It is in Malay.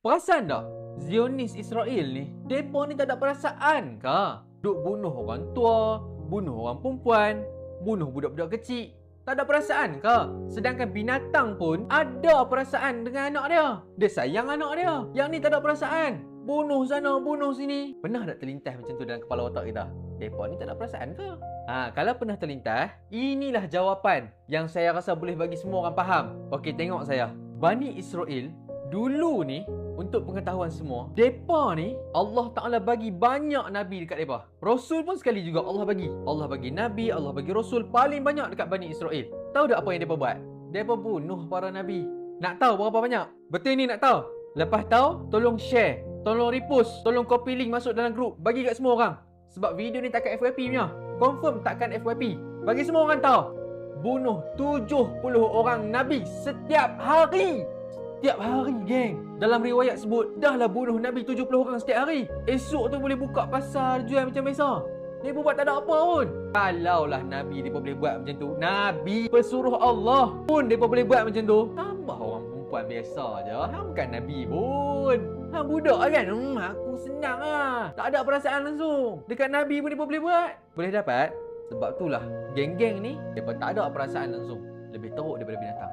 Perasan tak? Zionis Israel ni, mereka ni tak ada perasaan ke? Duk bunuh orang tua, bunuh orang perempuan, bunuh budak-budak kecil. Tak ada perasaan ke? Sedangkan binatang pun ada perasaan dengan anak dia. Dia sayang anak dia. Yang ni tak ada perasaan. Bunuh sana, bunuh sini. Pernah tak terlintas macam tu dalam kepala otak kita? Mereka ni tak ada perasaan ke? Kalau pernah terlintas, inilah jawapan yang saya rasa boleh bagi semua orang faham. Okey, tengok saya. Bani Israel dulu ni, untuk pengetahuan semua, mereka ni Allah Ta'ala bagi banyak Nabi dekat mereka. Rasul pun sekali juga Allah bagi. Allah bagi Nabi, Allah bagi Rasul paling banyak dekat Bani Israel. Tahu tak apa yang mereka buat? Mereka bunuh para Nabi. Nak tahu berapa banyak? Betul ni nak tahu? Lepas tahu, tolong share, tolong repost, tolong copy link masuk dalam grup. Bagi kat semua orang. Sebab video ni takkan FYP punya. Confirm takkan FYP. Bagi semua orang tahu. Bunuh 70 orang Nabi setiap hari. Setiap hari, geng. Dalam riwayat sebut, dahlah bunuh Nabi 70 orang setiap hari. Esok tu boleh buka pasar jual macam biasa. Mereka buat tak ada apa pun. Kalaulah Nabi mereka boleh buat macam tu, Nabi pesuruh Allah pun mereka boleh buat macam tu, tambah orang perempuan biasa je. Bukan Nabi pun. Budak kan? Aku senang lah. Tak ada perasaan langsung. Dekat Nabi pun mereka boleh buat. Boleh dapat? Sebab itulah, geng-geng ni, mereka tak ada perasaan langsung. Lebih teruk daripada binatang.